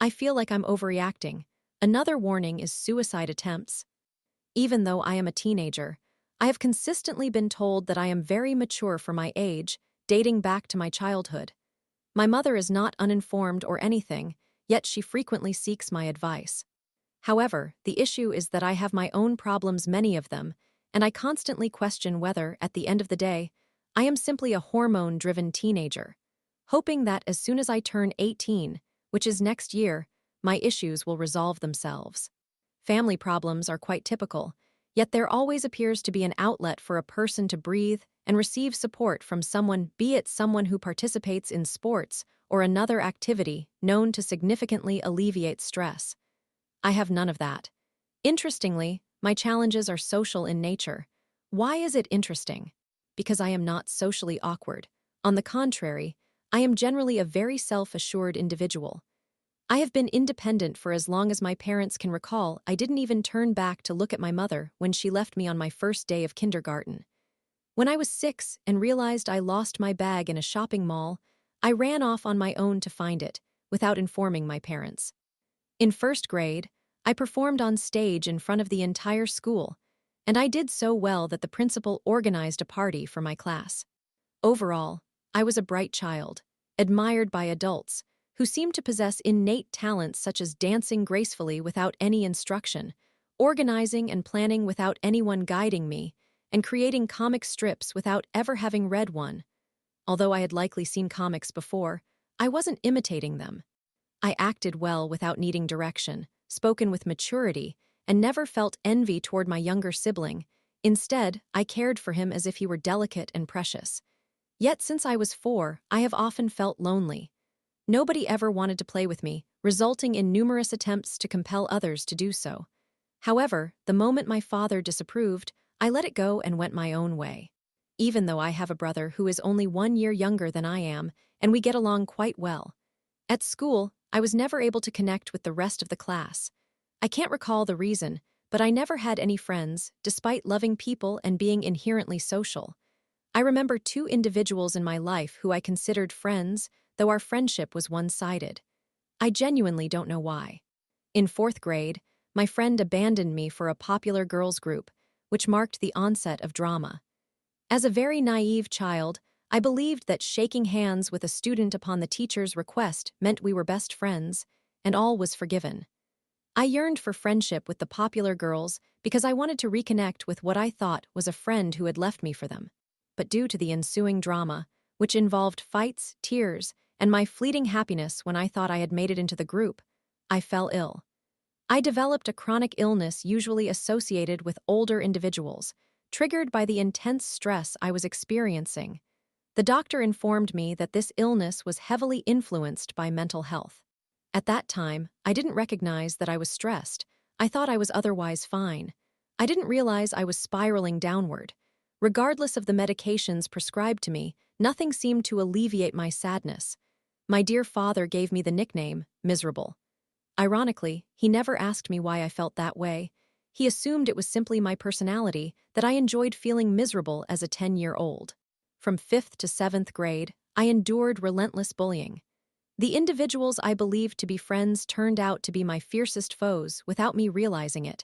I feel like I'm overreacting. Another warning is suicide attempts. Even though I am a teenager, I have consistently been told that I am very mature for my age, dating back to my childhood. My mother is not uninformed or anything, yet she frequently seeks my advice. However, the issue is that I have my own problems, many of them, and I constantly question whether, at the end of the day, I am simply a hormone-driven teenager, hoping that as soon as I turn 18, which is next year, my issues will resolve themselves. Family problems are quite typical, yet there always appears to be an outlet for a person to breathe and receive support from someone, be it someone who participates in sports or another activity known to significantly alleviate stress. I have none of that. Interestingly, my challenges are social in nature. Why is it interesting? Because I am not socially awkward. On the contrary, I am generally a very self-assured individual. I have been independent for as long as my parents can recall. I didn't even turn back to look at my mother when she left me on my first day of kindergarten. When I was 6 and realized I lost my bag in a shopping mall, I ran off on my own to find it, without informing my parents. In first grade, I performed on stage in front of the entire school, and I did so well that the principal organized a party for my class. Overall, I was a bright child, admired by adults, who seemed to possess innate talents such as dancing gracefully without any instruction, organizing and planning without anyone guiding me, and creating comic strips without ever having read one. Although I had likely seen comics before, I wasn't imitating them. I acted well without needing direction, spoken with maturity, and never felt envy toward my younger sibling. Instead, I cared for him as if he were delicate and precious. Yet since I was 4, I have often felt lonely. Nobody ever wanted to play with me, resulting in numerous attempts to compel others to do so. However, the moment my father disapproved, I let it go and went my own way. Even though I have a brother who is only 1 year younger than I am, and we get along quite well. At school, I was never able to connect with the rest of the class. I can't recall the reason, but I never had any friends, despite loving people and being inherently social. I remember 2 individuals in my life who I considered friends, though our friendship was one-sided. I genuinely don't know why. In 4th grade, my friend abandoned me for a popular girls' group, which marked the onset of drama. As a very naive child, I believed that shaking hands with a student upon the teacher's request meant we were best friends, and all was forgiven. I yearned for friendship with the popular girls because I wanted to reconnect with what I thought was a friend who had left me for them. But due to the ensuing drama, which involved fights, tears, and my fleeting happiness when I thought I had made it into the group, I fell ill. I developed a chronic illness usually associated with older individuals, triggered by the intense stress I was experiencing. The doctor informed me that this illness was heavily influenced by mental health. At that time, I didn't recognize that I was stressed. I thought I was otherwise fine. I didn't realize I was spiraling downward. Regardless of the medications prescribed to me, nothing seemed to alleviate my sadness. My dear father gave me the nickname, Miserable. Ironically, he never asked me why I felt that way. He assumed it was simply my personality, that I enjoyed feeling miserable as a 10-year-old. From 5th to 7th grade, I endured relentless bullying. The individuals I believed to be friends turned out to be my fiercest foes without me realizing it.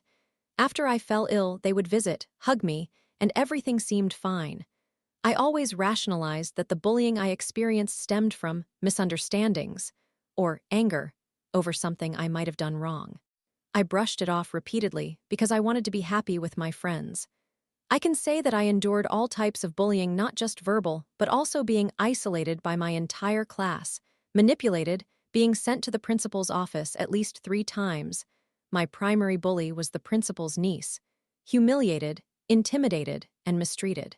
After I fell ill, they would visit, hug me, and everything seemed fine. I always rationalized that the bullying I experienced stemmed from misunderstandings or anger over something I might have done wrong. I brushed it off repeatedly because I wanted to be happy with my friends. I can say that I endured all types of bullying, not just verbal, but also being isolated by my entire class, manipulated, being sent to the principal's office at least 3 times. My primary bully was the principal's niece. Humiliated, intimidated, and mistreated.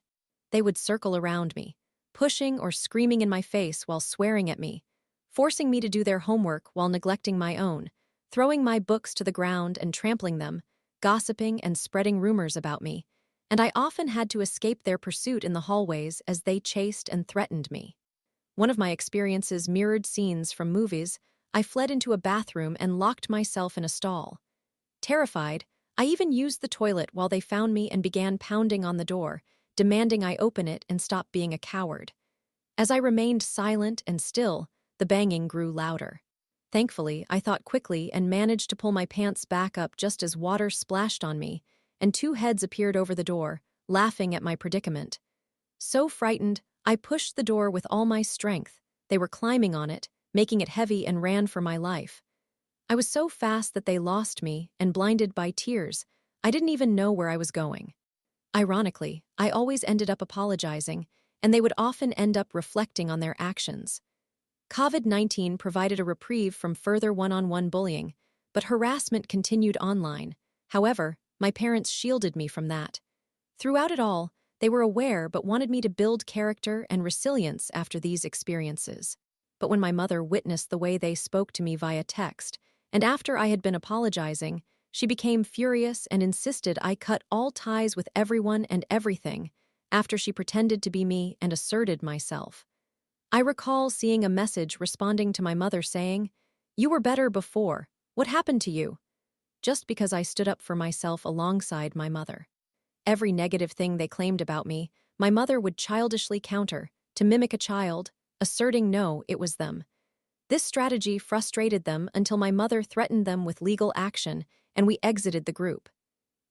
They would circle around me, pushing or screaming in my face while swearing at me, forcing me to do their homework while neglecting my own, throwing my books to the ground and trampling them, gossiping and spreading rumors about me, and I often had to escape their pursuit in the hallways as they chased and threatened me. One of my experiences mirrored scenes from movies. I fled into a bathroom and locked myself in a stall. Terrified, I even used the toilet while they found me and began pounding on the door, demanding I open it and stop being a coward. As I remained silent and still, the banging grew louder. Thankfully, I thought quickly and managed to pull my pants back up just as water splashed on me, and two heads appeared over the door, laughing at my predicament. So frightened, I pushed the door with all my strength. They were climbing on it, making it heavy, and ran for my life. I was so fast that they lost me, and blinded by tears, I didn't even know where I was going. Ironically, I always ended up apologizing, and they would often end up reflecting on their actions. COVID-19 provided a reprieve from further one-on-one bullying, but harassment continued online. However, my parents shielded me from that. Throughout it all, they were aware but wanted me to build character and resilience after these experiences. But when my mother witnessed the way they spoke to me via text, and after I had been apologizing, she became furious and insisted I cut all ties with everyone and everything, after she pretended to be me and asserted myself. I recall seeing a message responding to my mother saying, "You were better before. What happened to you?" Just because I stood up for myself alongside my mother. Every negative thing they claimed about me, my mother would childishly counter, to mimic a child, asserting no, it was them. This strategy frustrated them until my mother threatened them with legal action, and we exited the group.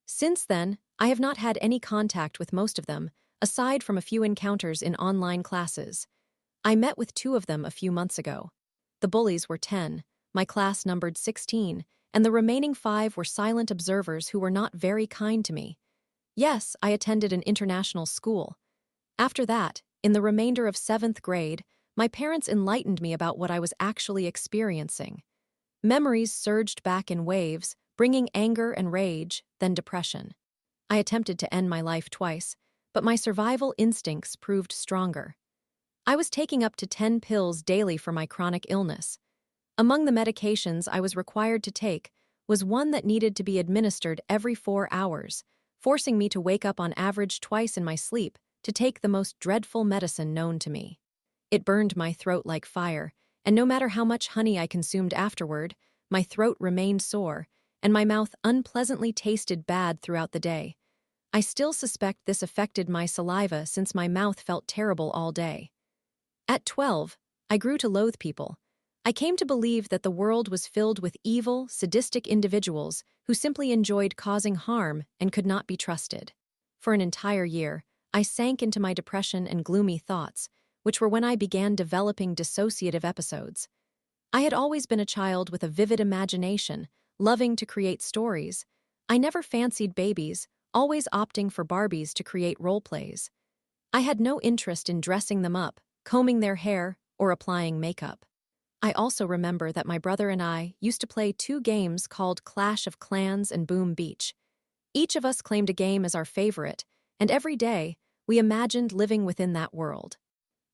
Since then, I have not had any contact with most of them, aside from a few encounters in online classes. I met with 2 of them a few months ago. The bullies were 10, my class numbered 16, and the remaining 5 were silent observers who were not very kind to me. Yes, I attended an international school. After that, in the remainder of 7th grade, my parents enlightened me about what I was actually experiencing. Memories surged back in waves, bringing anger and rage, then depression. I attempted to end my life twice, but my survival instincts proved stronger. I was taking up to 10 pills daily for my chronic illness. Among the medications I was required to take was one that needed to be administered every 4 hours, forcing me to wake up on average twice in my sleep to take the most dreadful medicine known to me. It burned my throat like fire, and no matter how much honey I consumed afterward, my throat remained sore, and my mouth unpleasantly tasted bad throughout the day. I still suspect this affected my saliva since my mouth felt terrible all day. At 12, I grew to loathe people. I came to believe that the world was filled with evil, sadistic individuals who simply enjoyed causing harm and could not be trusted. For an entire year, I sank into my depression and gloomy thoughts, which were when I began developing dissociative episodes. I had always been a child with a vivid imagination, loving to create stories. I never fancied babies, always opting for Barbies to create role plays. I had no interest in dressing them up, combing their hair, or applying makeup. I also remember that my brother and I used to play 2 games called Clash of Clans and Boom Beach. Each of us claimed a game as our favorite, and every day, we imagined living within that world.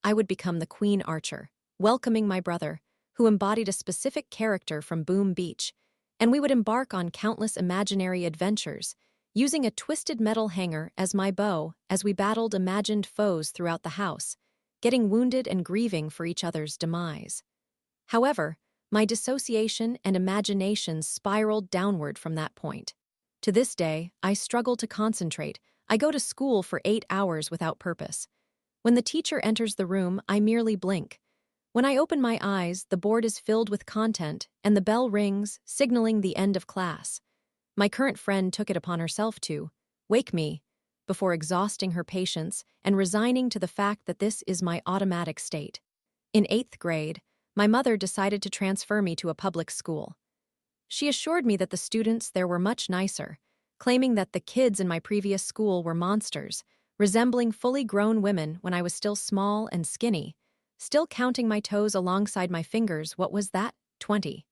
I would become the Queen Archer, welcoming my brother, who embodied a specific character from Boom Beach, and we would embark on countless imaginary adventures, using a twisted metal hanger as my bow as we battled imagined foes throughout the house, getting wounded and grieving for each other's demise. However, my dissociation and imagination spiraled downward from that point. To this day, I struggle to concentrate. I go to school for 8 hours without purpose. When the teacher enters the room, I merely blink. When I open my eyes, the board is filled with content, and the bell rings, signaling the end of class. My current friend took it upon herself to wake me, before exhausting her patience and resigning to the fact that this is my automatic state. In 8th grade, my mother decided to transfer me to a public school. She assured me that the students there were much nicer, claiming that the kids in my previous school were monsters, resembling fully grown women when I was still small and skinny, still counting my toes alongside my fingers. What was that? 20.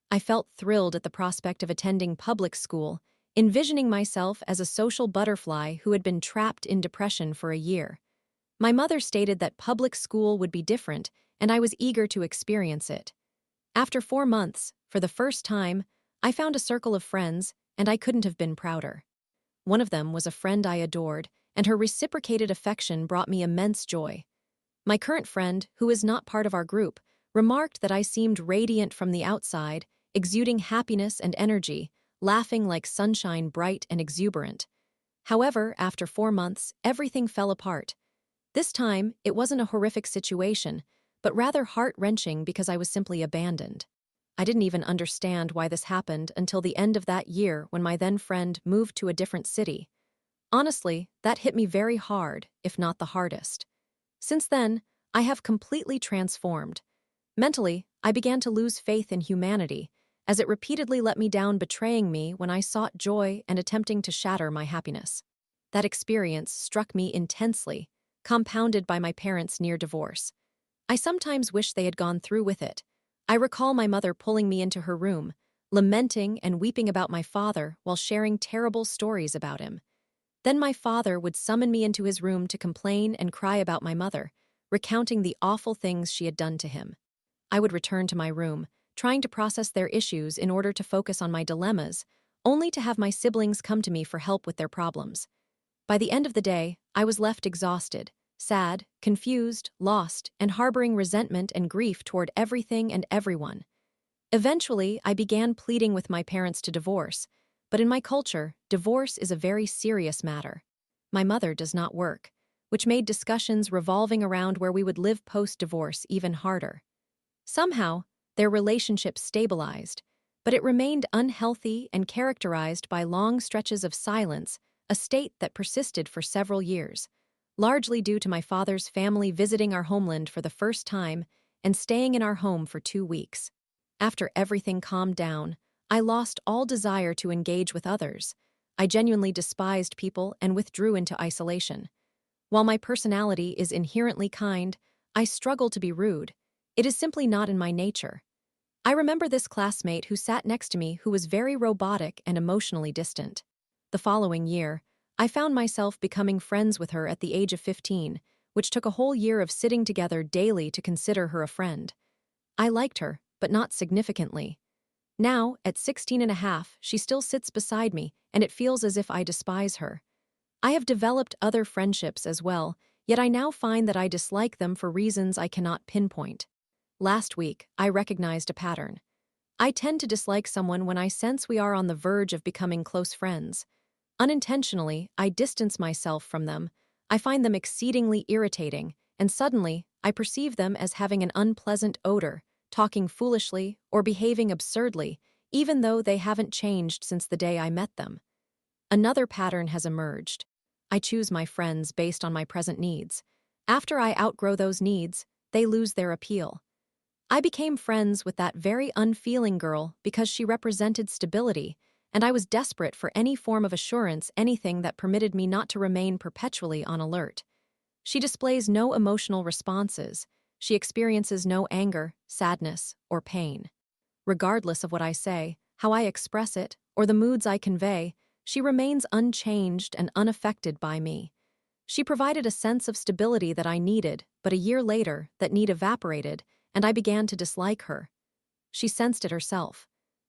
I felt thrilled at the prospect of attending public school, envisioning myself as a social butterfly who had been trapped in depression for a year. My mother stated that public school would be different, and I was eager to experience it. After 4 months, for the first time, I found a circle of friends, and I couldn't have been prouder. One of them was a friend I adored, and her reciprocated affection brought me immense joy. My current friend, who is not part of our group, remarked that I seemed radiant from the outside, exuding happiness and energy, laughing like sunshine, bright and exuberant. However, after 4 months, everything fell apart. This time, it wasn't a horrific situation, but rather heart-wrenching because I was simply abandoned. I didn't even understand why this happened until the end of that year when my then friend moved to a different city. Honestly, that hit me very hard, if not the hardest. Since then, I have completely transformed. Mentally, I began to lose faith in humanity, as it repeatedly let me down, betraying me when I sought joy and attempting to shatter my happiness. That experience struck me intensely, compounded by my parents' near divorce. I sometimes wish they had gone through with it. I recall my mother pulling me into her room, lamenting and weeping about my father while sharing terrible stories about him. Then my father would summon me into his room to complain and cry about my mother, recounting the awful things she had done to him. I would return to my room, trying to process their issues in order to focus on my dilemmas, only to have my siblings come to me for help with their problems. By the end of the day, I was left exhausted, sad, confused, lost, and harboring resentment and grief toward everything and everyone. Eventually, I began pleading with my parents to divorce, but in my culture, divorce is a very serious matter. My mother does not work, which made discussions revolving around where we would live post-divorce even harder. Somehow, their relationship stabilized, but it remained unhealthy and characterized by long stretches of silence, a state that persisted for several years, largely due to my father's family visiting our homeland for the first time and staying in our home for 2 weeks. After everything calmed down, I lost all desire to engage with others. I genuinely despised people and withdrew into isolation. While my personality is inherently kind, I struggle to be rude. It is simply not in my nature. I remember this classmate who sat next to me who was very robotic and emotionally distant. The following year, I found myself becoming friends with her at the age of 15, which took a whole year of sitting together daily to consider her a friend. I liked her, but not significantly. Now, at 16 and a half, she still sits beside me, and it feels as if I despise her. I have developed other friendships as well, yet I now find that I dislike them for reasons I cannot pinpoint. Last week, I recognized a pattern. I tend to dislike someone when I sense we are on the verge of becoming close friends. Unintentionally, I distance myself from them. I find them exceedingly irritating, and suddenly, I perceive them as having an unpleasant odor, talking foolishly, or behaving absurdly, even though they haven't changed since the day I met them. Another pattern has emerged. I choose my friends based on my present needs. After I outgrow those needs, they lose their appeal. I became friends with that very unfeeling girl because she represented stability, and I was desperate for any form of assurance, anything that permitted me not to remain perpetually on alert. She displays no emotional responses. She experiences no anger, sadness, or pain. Regardless of what I say, how I express it, or the moods I convey, she remains unchanged and unaffected by me. She provided a sense of stability that I needed, but a year later, that need evaporated, and I began to dislike her. She sensed it herself.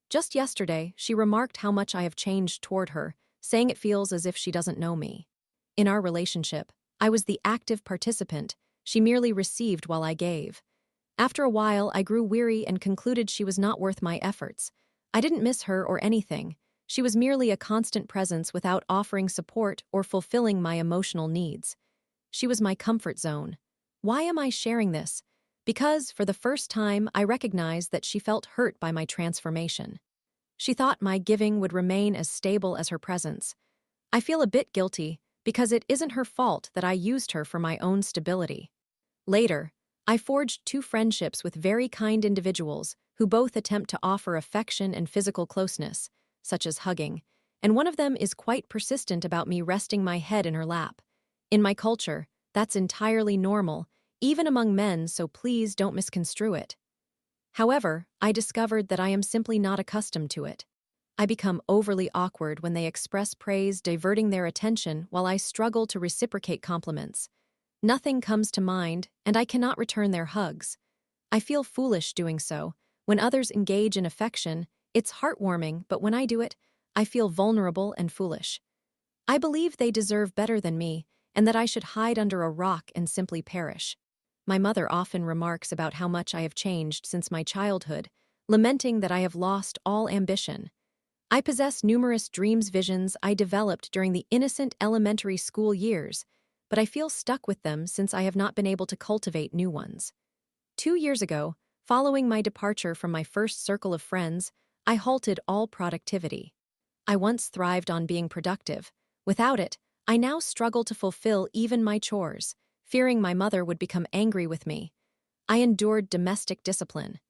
Just yesterday, she remarked how much I have changed toward her, saying it feels as if she doesn't know me. In our relationship, I was the active participant. She merely received while I gave. After a while, I grew weary and concluded she was not worth my efforts. I didn't miss her or anything. She was merely a constant presence without offering support or fulfilling my emotional needs. She was my comfort zone. Why am I sharing this? Because, for the first time, I recognized that she felt hurt by my transformation. She thought my giving would remain as stable as her presence. I feel a bit guilty, because it isn't her fault that I used her for my own stability. Later, I forged 2 friendships with very kind individuals who both attempt to offer affection and physical closeness, such as hugging, and one of them is quite persistent about me resting my head in her lap. In my culture, that's entirely normal, even among men, so please don't misconstrue it. However, I discovered that I am simply not accustomed to it. I become overly awkward when they express praise, diverting their attention while I struggle to reciprocate compliments. Nothing comes to mind, and I cannot return their hugs. I feel foolish doing so. When others engage in affection, it's heartwarming, but when I do it, I feel vulnerable and foolish. I believe they deserve better than me, and that I should hide under a rock and simply perish. My mother often remarks about how much I have changed since my childhood, lamenting that I have lost all ambition. I possess numerous dreams, visions I developed during the innocent elementary school years, but I feel stuck with them since I have not been able to cultivate new ones. 2 years ago, Following my departure from my first circle of friends, I halted all productivity. I once thrived on being productive. Without it, I now struggle to fulfill even my chores, fearing my mother would become angry with me. I endured domestic discipline.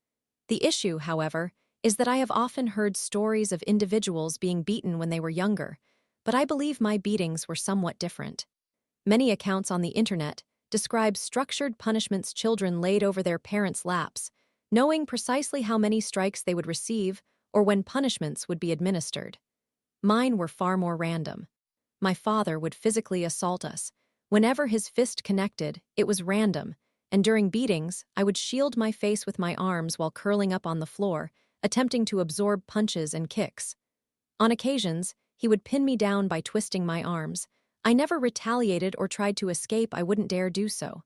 The issue, however, is that I have often heard stories of individuals being beaten when they were younger, but I believe my beatings were somewhat different. Many accounts on the internet describe structured punishments children laid over their parents' laps, knowing precisely how many strikes they would receive or when punishments would be administered. Mine were far more random. My father would physically assault us. Whenever his fist connected, it was random, and during beatings, I would shield my face with my arms while curling up on the floor, attempting to absorb punches and kicks. On occasions, he would pin me down by twisting my arms. I never retaliated or tried to escape. I wouldn't dare do so.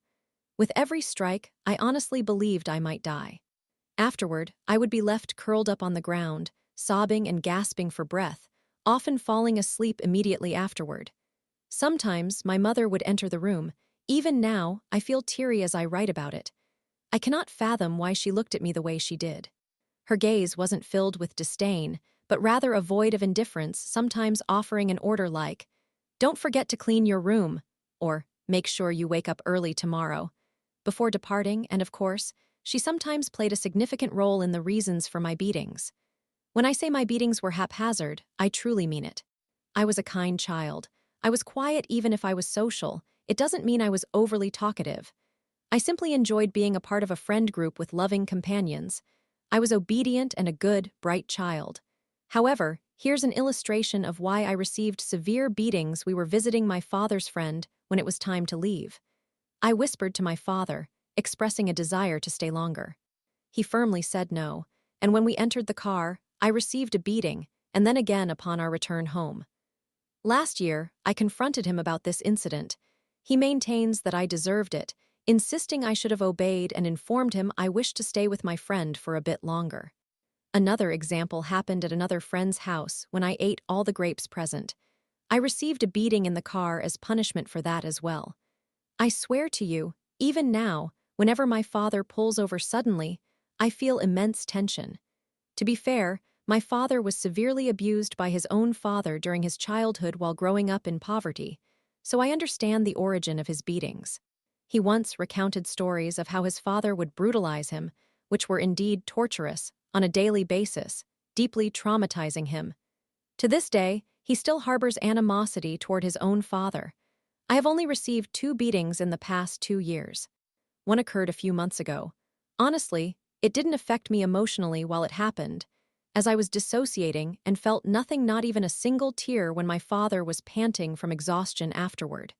With every strike, I honestly believed I might die. Afterward, I would be left curled up on the ground, sobbing and gasping for breath, often falling asleep immediately afterward. Sometimes my mother would enter the room. Even now, I feel teary as I write about it. I cannot fathom why she looked at me the way she did. Her gaze wasn't filled with disdain, but rather a void of indifference, sometimes offering an order like, "Don't forget to clean your room," or "Make sure you wake up early tomorrow." Before departing, and of course, she sometimes played a significant role in the reasons for my beatings. When I say my beatings were haphazard, I truly mean it. I was a kind child. I was quiet even if I was social. It doesn't mean I was overly talkative. I simply enjoyed being a part of a friend group with loving companions. I was obedient and a good, bright child. However, here's an illustration of why I received severe beatings. We were visiting my father's friend when it was time to leave. I whispered to my father, expressing a desire to stay longer. He firmly said no, and when we entered the car, I received a beating, and then again upon our return home. Last year, I confronted him about this incident. He maintains that I deserved it, insisting I should have obeyed, and informed him I wished to stay with my friend for a bit longer. Another example happened at another friend's house when I ate all the grapes present. I received a beating in the car as punishment for that as well. I swear to you, even now, whenever my father pulls over suddenly, I feel immense tension. To be fair, my father was severely abused by his own father during his childhood while growing up in poverty, so I understand the origin of his beatings. He once recounted stories of how his father would brutalize him, which were indeed torturous, on a daily basis, deeply traumatizing him. To this day, he still harbors animosity toward his own father. I have only received 2 beatings in the past 2 years. One occurred a few months ago. Honestly, it didn't affect me emotionally while it happened, as I was dissociating and felt nothing, not even a single tear, when my father was panting from exhaustion afterward.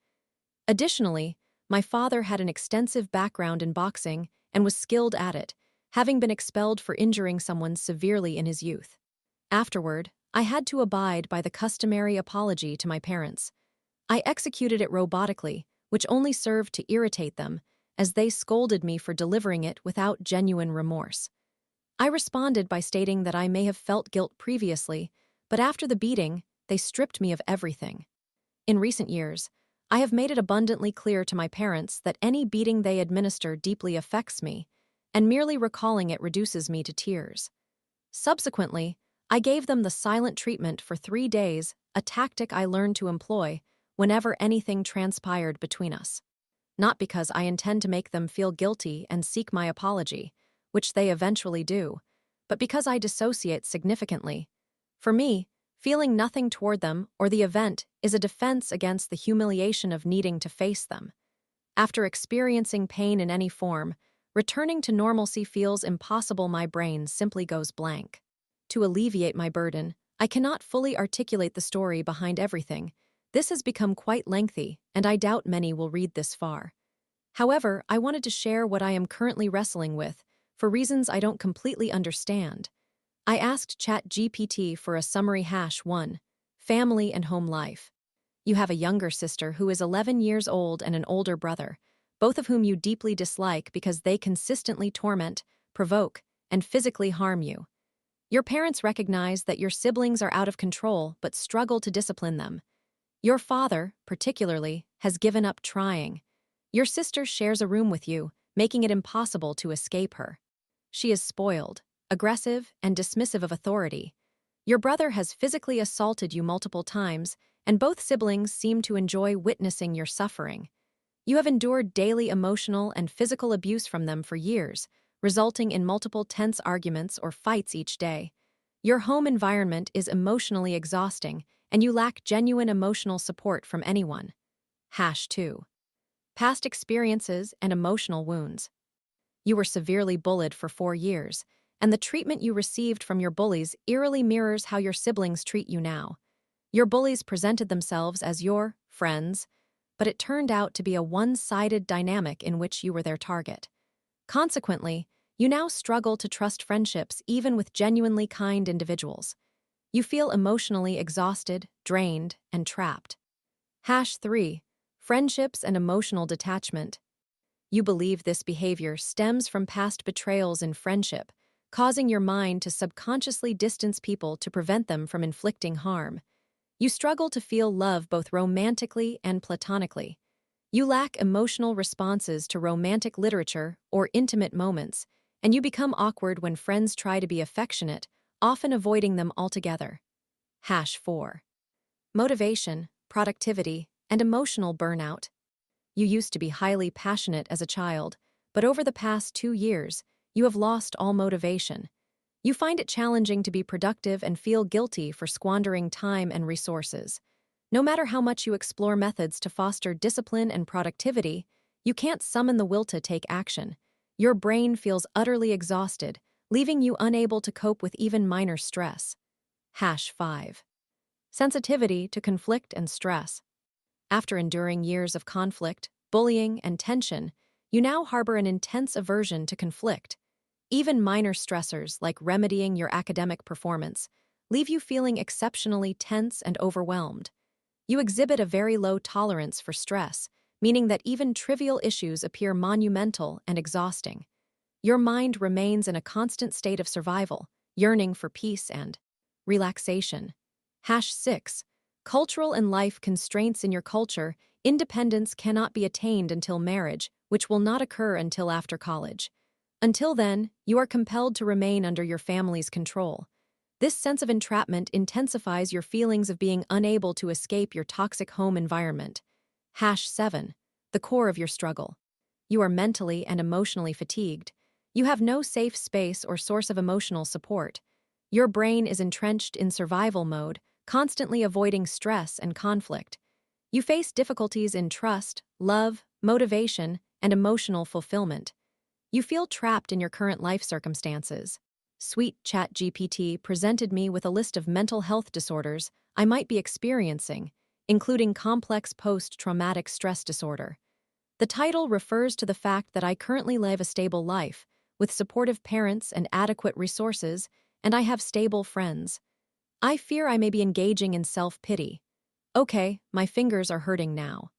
Additionally, my father had an extensive background in boxing and was skilled at it, having been expelled for injuring someone severely in his youth. Afterward, I had to abide by the customary apology to my parents. I executed it robotically, which only served to irritate them, as they scolded me for delivering it without genuine remorse. I responded by stating that I may have felt guilt previously, but after the beating, they stripped me of everything. In recent years, I have made it abundantly clear to my parents that any beating they administer deeply affects me, and merely recalling it reduces me to tears. Subsequently, I gave them the silent treatment for 3 days, a tactic I learned to employ whenever anything transpired between us. Not because I intend to make them feel guilty and seek my apology, which they eventually do, but because I dissociate significantly. For me, feeling nothing toward them or the event is a defense against the humiliation of needing to face them. After experiencing pain in any form, returning to normalcy feels impossible. My brain simply goes blank. To alleviate my burden, I cannot fully articulate the story behind everything. This has become quite lengthy, and I doubt many will read this far. However, I wanted to share what I am currently wrestling with, for reasons I don't completely understand. I asked ChatGPT for a summary. 1. Family and home life. You have a younger sister who is 11 years old and an older brother, both of whom you deeply dislike because they consistently torment, provoke, and physically harm you. Your parents recognize that your siblings are out of control but struggle to discipline them. Your father, particularly, has given up trying. Your sister shares a room with you, making it impossible to escape her. She is spoiled, aggressive, and dismissive of authority. Your brother has physically assaulted you multiple times, and both siblings seem to enjoy witnessing your suffering. You have endured daily emotional and physical abuse from them for years, resulting in multiple tense arguments or fights each day. Your home environment is emotionally exhausting, and you lack genuine emotional support from anyone. #2. Past experiences and emotional wounds. You were severely bullied for 4 years, and the treatment you received from your bullies eerily mirrors how your siblings treat you now. Your bullies presented themselves as your friends, but it turned out to be a one-sided dynamic in which you were their target. Consequently, you now struggle to trust friendships even with genuinely kind individuals. You feel emotionally exhausted, drained, and trapped. #3. Friendships and emotional detachment. You believe this behavior stems from past betrayals in friendship, causing your mind to subconsciously distance people to prevent them from inflicting harm. You struggle to feel love both romantically and platonically. You lack emotional responses to romantic literature or intimate moments, and you become awkward when friends try to be affectionate, often avoiding them altogether. #4. Motivation, productivity, and emotional burnout. You used to be highly passionate as a child, but over the past 2 years, you have lost all motivation. You find it challenging to be productive and feel guilty for squandering time and resources. No matter how much you explore methods to foster discipline and productivity, you can't summon the will to take action. Your brain feels utterly exhausted, leaving you unable to cope with even minor stress. #5. Sensitivity to conflict and stress. After enduring years of conflict, bullying, and tension, you now harbor an intense aversion to conflict. Even minor stressors, like remedying your academic performance, leave you feeling exceptionally tense and overwhelmed. You exhibit a very low tolerance for stress, meaning that even trivial issues appear monumental and exhausting. Your mind remains in a constant state of survival, yearning for peace and relaxation. #6. Cultural and life constraints. In your culture, independence cannot be attained until marriage, which will not occur until after college. Until then, you are compelled to remain under your family's control. This sense of entrapment intensifies your feelings of being unable to escape your toxic home environment. #7. The core of your struggle. You are mentally and emotionally fatigued. You have no safe space or source of emotional support. Your brain is entrenched in survival mode, constantly avoiding stress and conflict. You face difficulties in trust, love, motivation, and emotional fulfillment. You feel trapped in your current life circumstances. Sweet ChatGPT presented me with a list of mental health disorders I might be experiencing, including complex post-traumatic stress disorder. The title refers to the fact that I currently live a stable life, with supportive parents and adequate resources, and I have stable friends. I fear I may be engaging in self-pity. Okay, my fingers are hurting now.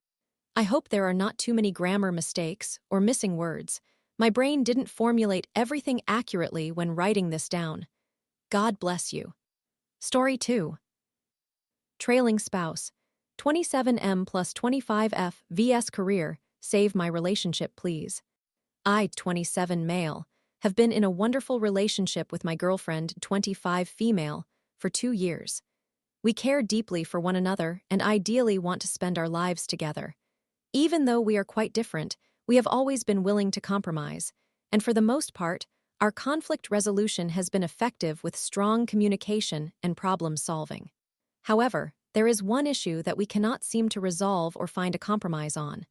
I hope there are not too many grammar mistakes or missing words. My brain didn't formulate everything accurately when writing this down. God bless you. Story 2. Trailing spouse. 27M plus 25F vs career. Save my relationship, please. I, 27 male, have been in a wonderful relationship with my girlfriend, 25 female, for 2 years. We care deeply for one another and ideally want to spend our lives together. Even though we are quite different, we have always been willing to compromise, and for the most part, our conflict resolution has been effective with strong communication and problem solving. However, there is one issue that we cannot seem to resolve or find a compromise on.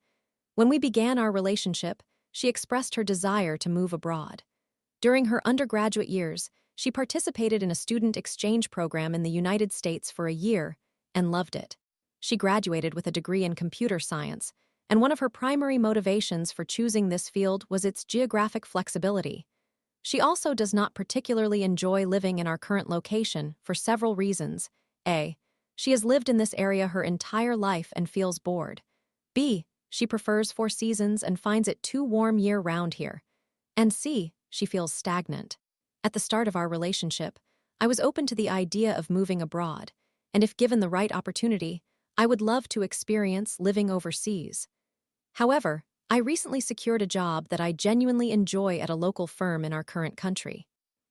When we began our relationship, she expressed her desire to move abroad. During her undergraduate years, she participated in a student exchange program in the United States for a year and loved it. She graduated with a degree in computer science, and one of her primary motivations for choosing this field was its geographic flexibility. She also does not particularly enjoy living in our current location for several reasons. A. She has lived in this area her entire life and feels bored. B. She prefers 4 seasons and finds it too warm year-round here. And C. She feels stagnant. At the start of our relationship, I was open to the idea of moving abroad, and if given the right opportunity, I would love to experience living overseas. However, I recently secured a job that I genuinely enjoy at a local firm in our current country.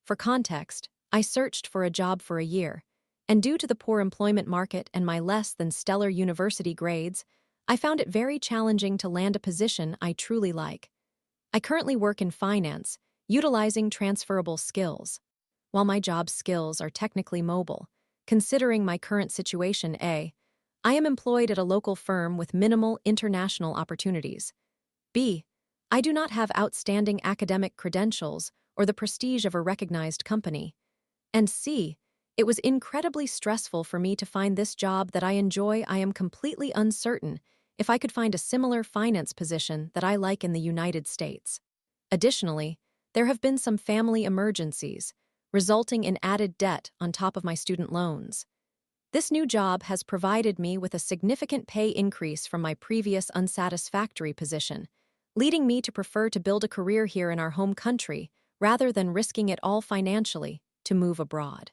For context, I searched for a job for a year, and due to the poor employment market and my less than stellar university grades, I found it very challenging to land a position I truly like. I currently work in finance, utilizing transferable skills. While my job skills are technically mobile, considering my current situation, I am employed at a local firm with minimal international opportunities. B. I do not have outstanding academic credentials or the prestige of a recognized company. And C. It was incredibly stressful for me to find this job that I enjoy. I am completely uncertain if I could find a similar finance position that I like in the United States. Additionally, there have been some family emergencies, resulting in added debt on top of my student loans. This new job has provided me with a significant pay increase from my previous unsatisfactory position, leading me to prefer to build a career here in our home country rather than risking it all financially to move abroad.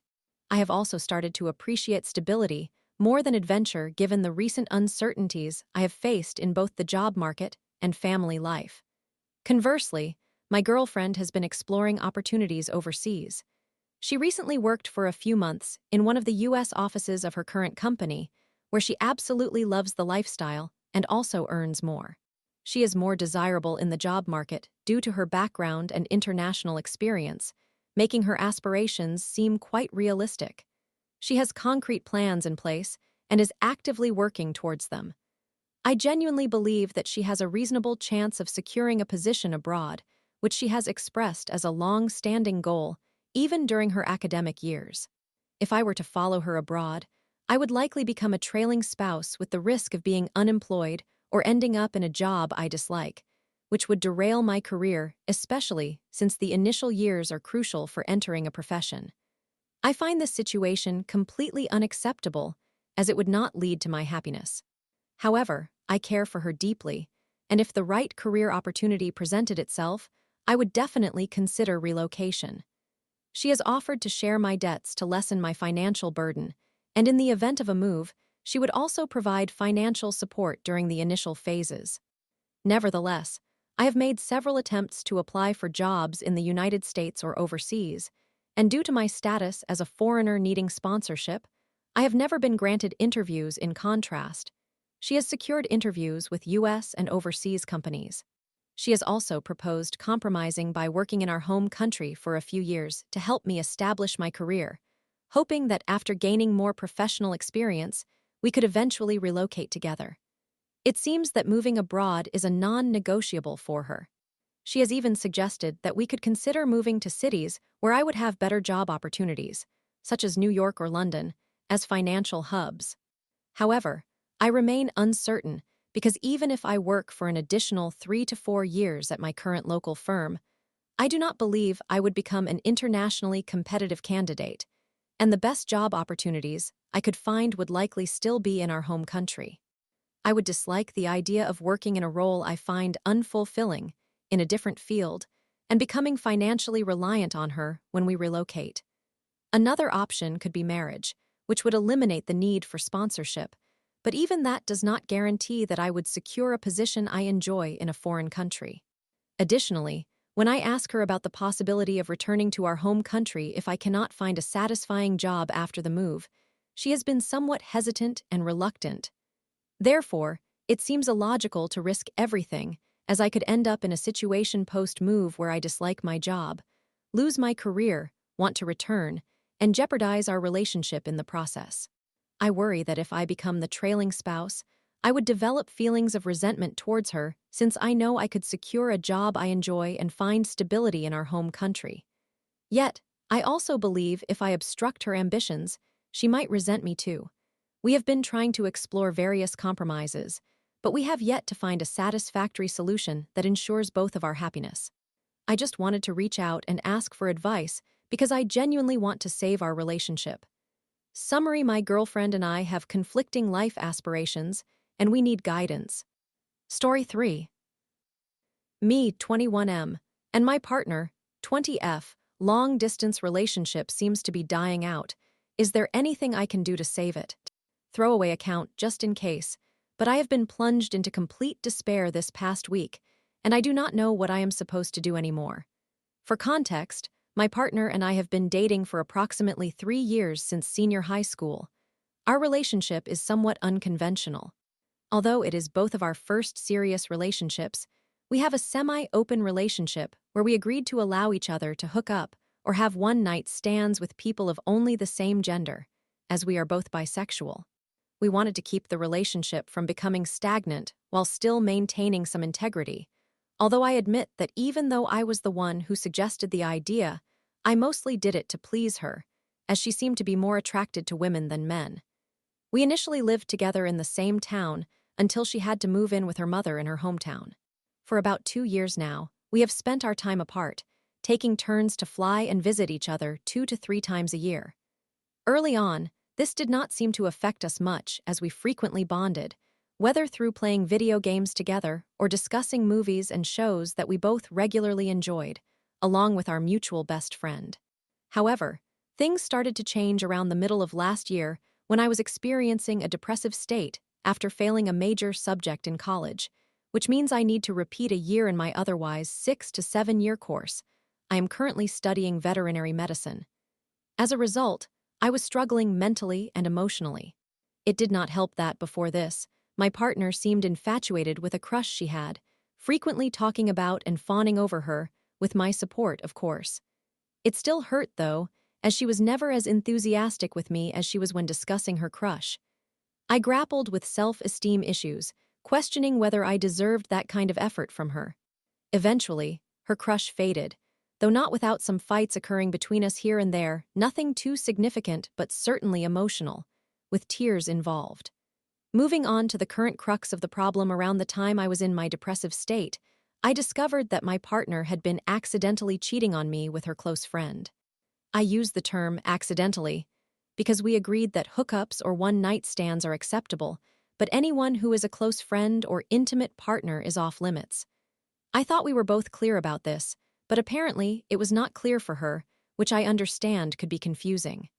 I have also started to appreciate stability more than adventure given the recent uncertainties I have faced in both the job market and family life. Conversely, my girlfriend has been exploring opportunities overseas. She recently worked for a few months in one of the U.S. offices of her current company, where she absolutely loves the lifestyle and also earns more. She is more desirable in the job market due to her background and international experience, making her aspirations seem quite realistic. She has concrete plans in place and is actively working towards them. I genuinely believe that she has a reasonable chance of securing a position abroad, which she has expressed as a long-standing goal even during her academic years. If I were to follow her abroad, I would likely become a trailing spouse with the risk of being unemployed or ending up in a job I dislike, which would derail my career, especially since the initial years are crucial for entering a profession. I find this situation completely unacceptable, as it would not lead to my happiness. However, I care for her deeply, and if the right career opportunity presented itself, I would definitely consider relocation. She has offered to share my debts to lessen my financial burden, and in the event of a move, she would also provide financial support during the initial phases. Nevertheless, I have made several attempts to apply for jobs in the United States or overseas, and due to my status as a foreigner needing sponsorship, I have never been granted interviews. In contrast, she has secured interviews with U.S. and overseas companies. She has also proposed compromising by working in our home country for a few years to help me establish my career, hoping that after gaining more professional experience, we could eventually relocate together. It seems that moving abroad is a non-negotiable for her. She has even suggested that we could consider moving to cities where I would have better job opportunities, such as New York or London, as financial hubs. However, I remain uncertain because even if I work for an additional 3 to 4 years at my current local firm, I do not believe I would become an internationally competitive candidate, and the best job opportunities I could find would likely still be in our home country. I would dislike the idea of working in a role I find unfulfilling in a different field and becoming financially reliant on her when we relocate. Another option could be marriage, which would eliminate the need for sponsorship, but even that does not guarantee that I would secure a position I enjoy in a foreign country. Additionally, when I ask her about the possibility of returning to our home country if I cannot find a satisfying job after the move, she has been somewhat hesitant and reluctant. Therefore, it seems illogical to risk everything, as I could end up in a situation post-move where I dislike my job, lose my career, want to return, and jeopardize our relationship in the process. I worry that if I become the trailing spouse, I would develop feelings of resentment towards her since I know I could secure a job I enjoy and find stability in our home country. Yet, I also believe if I obstruct her ambitions, she might resent me too. We have been trying to explore various compromises, but we have yet to find a satisfactory solution that ensures both of our happiness. I just wanted to reach out and ask for advice because I genuinely want to save our relationship. Summary: my girlfriend and I have conflicting life aspirations, and we need guidance. Story 3. Me, 21M, and my partner, 20F, long-distance relationship seems to be dying out. Is there anything I can do to save it? Throwaway account just in case, but I have been plunged into complete despair this past week and I do not know what I am supposed to do anymore. For context, my partner and I have been dating for approximately 3 years since senior high school. Our relationship is somewhat unconventional. Although it is both of our first serious relationships, we have a semi-open relationship where we agreed to allow each other to hook up or have one-night stands with people of only the same gender, as we are both bisexual. We wanted to keep the relationship from becoming stagnant while still maintaining some integrity, although I admit that even though I was the one who suggested the idea, I mostly did it to please her, as she seemed to be more attracted to women than men. We initially lived together in the same town until she had to move in with her mother in her hometown. For about 2 years now, we have spent our time apart, taking turns to fly and visit each other 2 to 3 times a year. Early on, this did not seem to affect us much as we frequently bonded, whether through playing video games together or discussing movies and shows that we both regularly enjoyed, along with our mutual best friend. However, things started to change around the middle of last year when I was experiencing a depressive state after failing a major subject in college, which means I need to repeat a year in my otherwise 6 to 7 year course. I am currently studying veterinary medicine. As a result, I was struggling mentally and emotionally. It did not help that before this, my partner seemed infatuated with a crush she had, frequently talking about and fawning over her, with my support, of course. It still hurt, though, as she was never as enthusiastic with me as she was when discussing her crush. I grappled with self-esteem issues, questioning whether I deserved that kind of effort from her. Eventually, her crush faded, though not without some fights occurring between us here and there, nothing too significant but certainly emotional, with tears involved. Moving on to the current crux of the problem, around the time I was in my depressive state, I discovered that my partner had been accidentally cheating on me with her close friend. I use the term accidentally because we agreed that hookups or one-night stands are acceptable, but anyone who is a close friend or intimate partner is off limits. I thought we were both clear about this, but apparently it was not clear for her, which I understand could be confusing.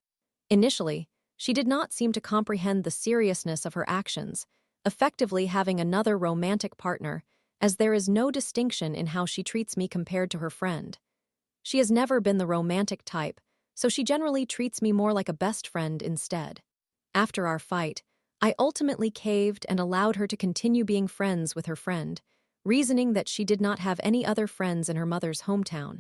Initially, she did not seem to comprehend the seriousness of her actions, effectively having another romantic partner, as there is no distinction in how she treats me compared to her friend. She has never been the romantic type, so she generally treats me more like a best friend instead. After our fight, I ultimately caved and allowed her to continue being friends with her friend, reasoning that she did not have any other friends in her mother's hometown.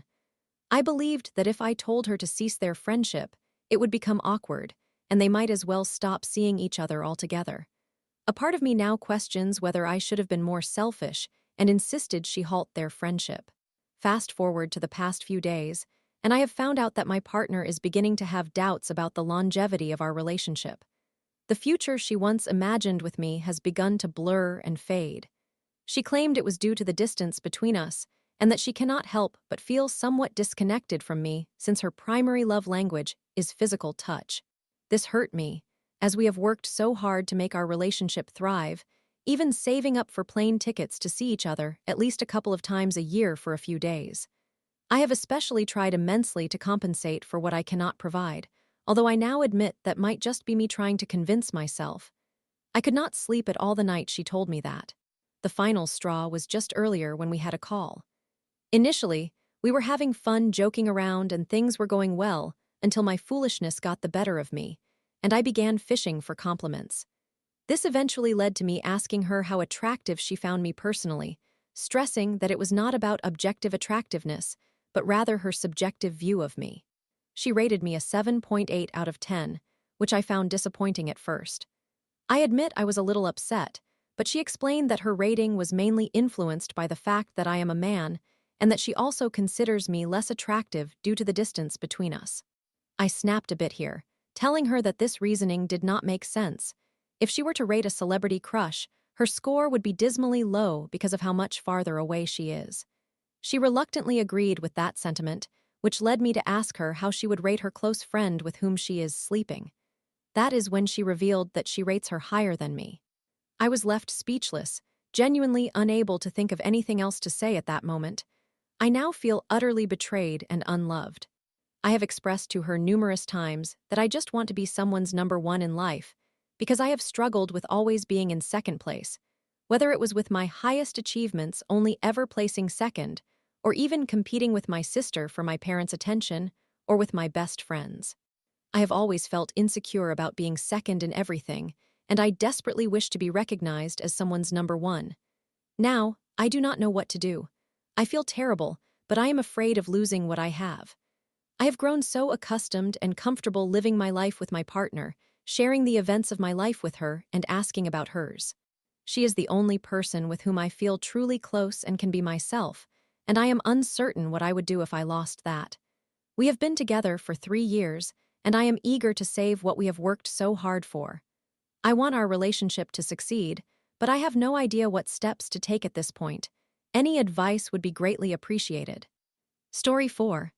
I believed that if I told her to cease their friendship, it would become awkward, and they might as well stop seeing each other altogether. A part of me now questions whether I should have been more selfish and insisted she halt their friendship. Fast forward to the past few days, and I have found out that my partner is beginning to have doubts about the longevity of our relationship. The future she once imagined with me has begun to blur and fade. She claimed it was due to the distance between us, and that she cannot help but feel somewhat disconnected from me since her primary love language is physical touch. This hurt me, as we have worked so hard to make our relationship thrive, even saving up for plane tickets to see each other at least a couple of times a year for a few days. I have especially tried immensely to compensate for what I cannot provide, although I now admit that might just be me trying to convince myself. I could not sleep at all the night she told me that. The final straw was just earlier when we had a call. Initially, we were having fun joking around and things were going well until my foolishness got the better of me, and I began fishing for compliments. This eventually led to me asking her how attractive she found me personally, stressing that it was not about objective attractiveness, but rather her subjective view of me. She rated me a 7.8 out of 10, which I found disappointing at first. I admit I was a little upset, but she explained that her rating was mainly influenced by the fact that I am a man and that she also considers me less attractive due to the distance between us. I snapped a bit here, telling her that this reasoning did not make sense. If she were to rate a celebrity crush, her score would be dismally low because of how much farther away she is. She reluctantly agreed with that sentiment, which led me to ask her how she would rate her close friend with whom she is sleeping. That is when she revealed that she rates her higher than me. I was left speechless, genuinely unable to think of anything else to say at that moment. I now feel utterly betrayed and unloved. I have expressed to her numerous times that I just want to be someone's number one in life, because I have struggled with always being in second place, Whether it was with my highest achievements only ever placing second, or even competing with my sister for my parents' attention, or with my best friends. I have always felt insecure about being second in everything, and I desperately wish to be recognized as someone's number one. Now, I do not know what to do. I feel terrible, but I am afraid of losing what I have. I have grown so accustomed and comfortable living my life with my partner, sharing the events of my life with her and asking about hers. She is the only person with whom I feel truly close and can be myself, and I am uncertain what I would do if I lost that. We have been together for 3 years, and I am eager to save what we have worked so hard for. I want our relationship to succeed, but I have no idea what steps to take at this point. Any advice would be greatly appreciated. Story 4.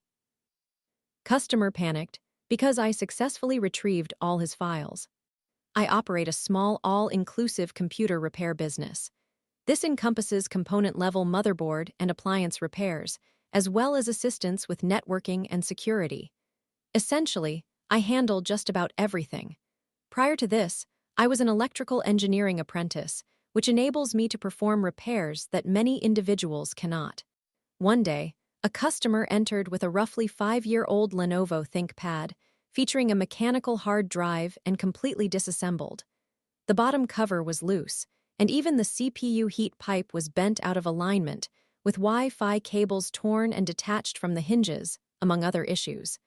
Customer panicked because I successfully retrieved all his files. I operate a small, all-inclusive computer repair business. This encompasses component-level motherboard and appliance repairs, as well as assistance with networking and security. Essentially, I handle just about everything. Prior to this, I was an electrical engineering apprentice, which enables me to perform repairs that many individuals cannot. One day, a customer entered with a roughly 5-year-old Lenovo ThinkPad, featuring a mechanical hard drive and completely disassembled. The bottom cover was loose, and even the CPU heat pipe was bent out of alignment, with Wi-Fi cables torn and detached from the hinges, among other issues.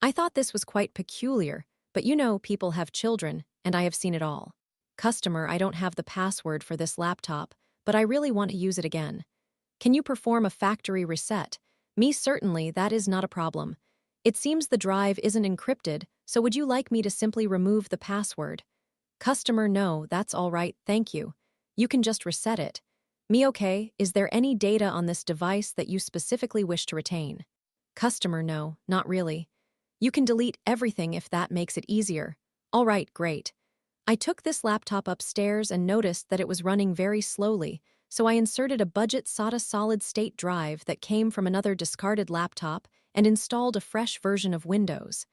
I thought this was quite peculiar, but you know people have children, and I have seen it all. Customer, I don't have the password for this laptop, but I really want to use it again. Can you perform a factory reset? Me, certainly, that is not a problem. It seems the drive isn't encrypted, so would you like me to simply remove the password? Customer, no, that's all right, thank you. You can just reset it. Me, okay, is there any data on this device that you specifically wish to retain? Customer, no, not really. You can delete everything if that makes it easier. All right, great. I took this laptop upstairs and noticed that it was running very slowly, so I inserted a budget SATA solid-state drive that came from another discarded laptop and installed a fresh version of Windows.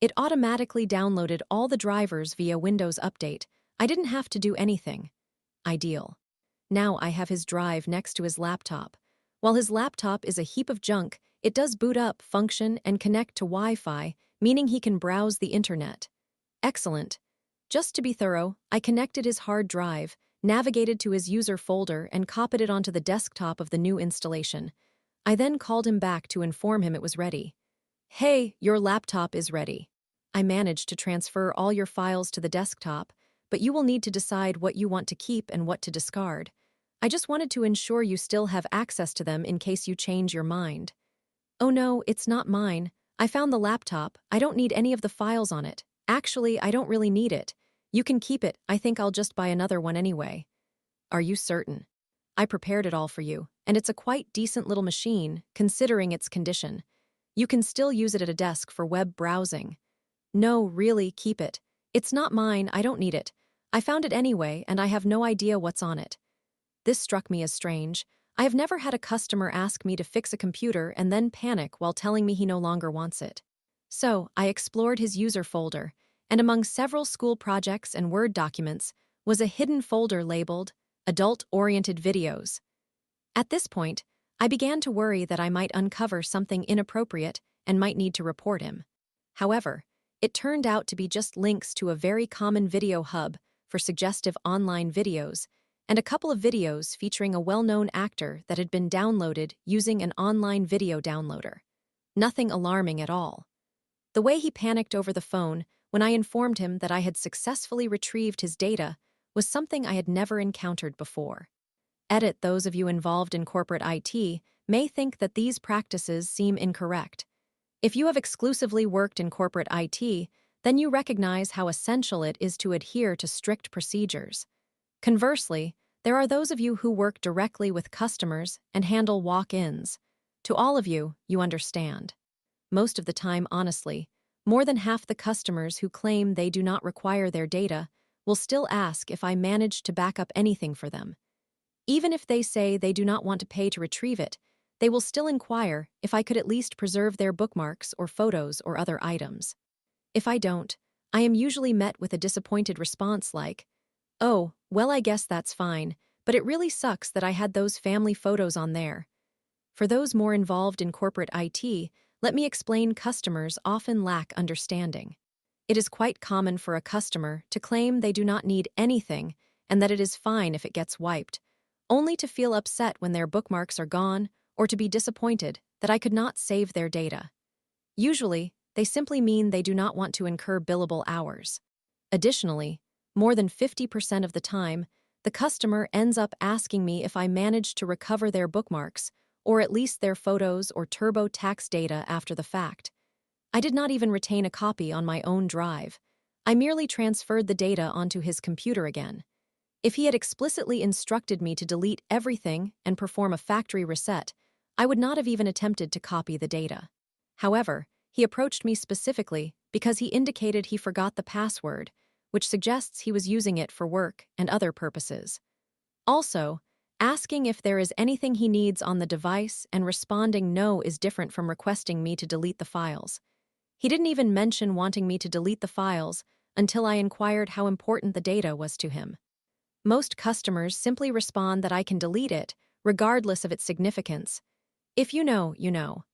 It automatically downloaded all the drivers via Windows Update. I didn't have to do anything. Ideal. Now I have his drive next to his laptop. While his laptop is a heap of junk, it does boot up, function, and connect to Wi-Fi, meaning he can browse the internet. Excellent. Just to be thorough, I connected his hard drive, navigated to his user folder, and copied it onto the desktop of the new installation. I then called him back to inform him it was ready. Hey, your laptop is ready. I managed to transfer all your files to the desktop, but you will need to decide what you want to keep and what to discard. I just wanted to ensure you still have access to them in case you change your mind. Oh no, it's not mine. I found the laptop. I don't need any of the files on it. Actually, I don't really need it. You can keep it. I think I'll just buy another one anyway. Are you certain? I prepared it all for you, and it's a quite decent little machine, considering its condition. You can still use it at a desk for web browsing. No, really, keep it. It's not mine, I don't need it. I found it anyway, and I have no idea what's on it. This struck me as strange. I have never had a customer ask me to fix a computer and then panic while telling me he no longer wants it. So, I explored his user folder, and among several school projects and Word documents was a hidden folder labeled Adult-Oriented Videos. At this point, I began to worry that I might uncover something inappropriate and might need to report him. However, it turned out to be just links to a very common video hub for suggestive online videos and a couple of videos featuring a well-known actor that had been downloaded using an online video downloader. Nothing alarming at all. The way he panicked over the phone when I informed him that I had successfully retrieved his data was something I had never encountered before. Edit, those of you involved in corporate IT may think that these practices seem incorrect. If you have exclusively worked in corporate IT, then you recognize how essential it is to adhere to strict procedures. Conversely, there are those of you who work directly with customers and handle walk-ins. To all of you, you understand. Most of the time, honestly, more than half the customers who claim they do not require their data will still ask if I managed to back up anything for them. Even if they say they do not want to pay to retrieve it, they will still inquire if I could at least preserve their bookmarks or photos or other items. If I don't, I am usually met with a disappointed response like, "Oh, well, I guess that's fine, but it really sucks that I had those family photos on there. For those more involved in corporate IT, let me explain customers often lack understanding. It is quite common for a customer to claim they do not need anything and that it is fine if it gets wiped, only to feel upset when their bookmarks are gone or to be disappointed that I could not save their data. Usually, they simply mean they do not want to incur billable hours. Additionally, more than 50% of the time, the customer ends up asking me if I managed to recover their bookmarks, or at least their photos or TurboTax data after the fact. I did not even retain a copy on my own drive. I merely transferred the data onto his computer again. If he had explicitly instructed me to delete everything and perform a factory reset, I would not have even attempted to copy the data. However, he approached me specifically because he indicated he forgot the password, which suggests he was using it for work and other purposes. Also, asking if there is anything he needs on the device and responding no is different from requesting me to delete the files. He didn't even mention wanting me to delete the files until I inquired how important the data was to him. Most customers simply respond that I can delete it, regardless of its significance. If you know, you know.